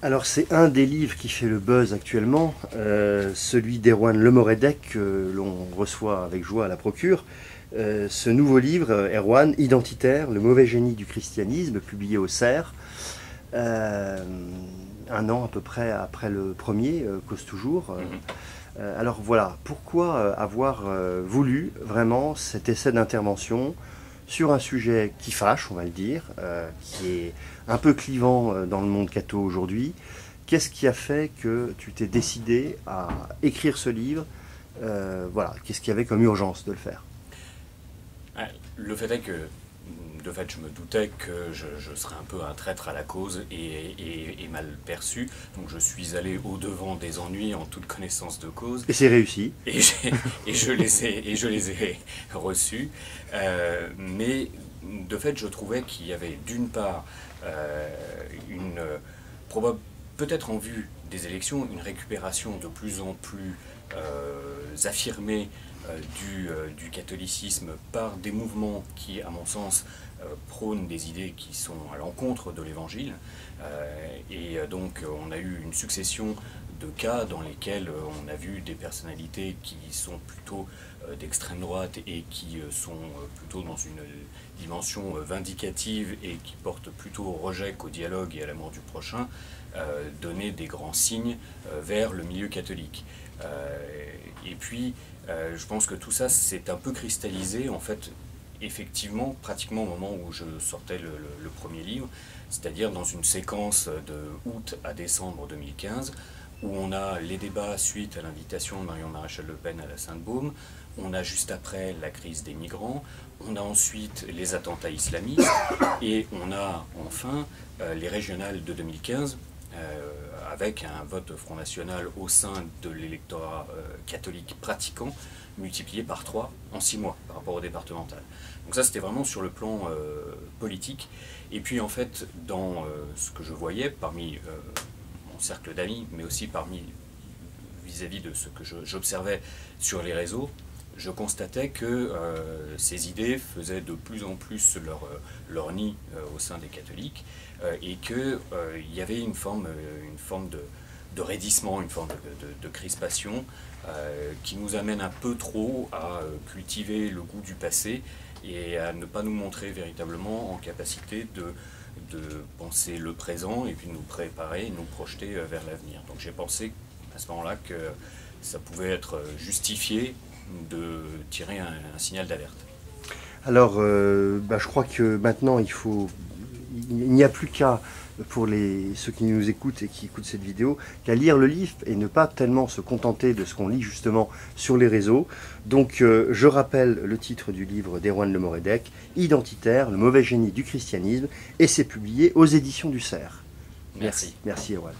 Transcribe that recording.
Alors c'est un des livres qui fait le buzz actuellement, celui d'Erwan Lemoredec que l'on reçoit avec joie à la Procure. Ce nouveau livre, Erwan, Identitaire, le mauvais génie du christianisme, publié au Cerf, un an à peu près après le premier, Cause toujours. Alors voilà, pourquoi avoir voulu vraiment cet essai d'intervention sur un sujet qui fâche, on va le dire, qui est un peu clivant dans le monde catho aujourd'hui. Qu'est-ce qui a fait que tu t'es décidé à écrire ce livre? Voilà, qu'est-ce qu'il y avait comme urgence de le faire? Le fait est que, de fait, je me doutais que je serais un peu un traître à la cause et mal perçu. Donc je suis allé au-devant des ennuis en toute connaissance de cause. Et c'est réussi. Et je les ai reçus. Mais de fait, je trouvais qu'il y avait d'une part une peut-être en vue des élections, une récupération de plus en plus affirmée du catholicisme par des mouvements qui, à mon sens, prônent des idées qui sont à l'encontre de l'Évangile. Donc on a eu une succession de cas dans lesquels on a vu des personnalités qui sont plutôt d'extrême droite et qui sont plutôt dans une dimension vindicative et qui portent plutôt au rejet qu'au dialogue et à l'amour du prochain, donner des grands signes vers le milieu catholique. Et puis, je pense que tout ça s'est un peu cristallisé, en fait, effectivement, pratiquement au moment où je sortais le premier livre, c'est-à-dire dans une séquence de août à décembre 2015, où on a les débats suite à l'invitation de Marion Maréchal Le Pen à la Sainte-Baume, on a juste après la crise des migrants, on a ensuite les attentats islamistes, et on a enfin les régionales de 2015, avec un vote Front National au sein de l'électorat catholique pratiquant, multiplié par 3 en 6 mois par rapport au départemental. Donc ça, c'était vraiment sur le plan politique. Et puis en fait, dans ce que je voyais parmi mon cercle d'amis, mais aussi vis-à-vis de ce que j'observais sur les réseaux, je constatais que ces idées faisaient de plus en plus leur nid au sein des catholiques et qu'il y avait une forme de raidissement, une forme de crispation qui nous amène un peu trop à cultiver le goût du passé et à ne pas nous montrer véritablement en capacité de penser le présent et puis de nous préparer, nous projeter vers l'avenir. Donc j'ai pensé à ce moment-là que ça pouvait être justifié de tirer un signal d'alerte. Alors, je crois que maintenant, il n'y a plus qu'à, pour ceux qui nous écoutent et qui écoutent cette vidéo, qu'à lire le livre et ne pas tellement se contenter de ce qu'on lit justement sur les réseaux. Donc, je rappelle le titre du livre d'Erwan Lemoredec, Identitaire, le mauvais génie du christianisme, et c'est publié aux éditions du Cerf. Merci. Merci Erwan.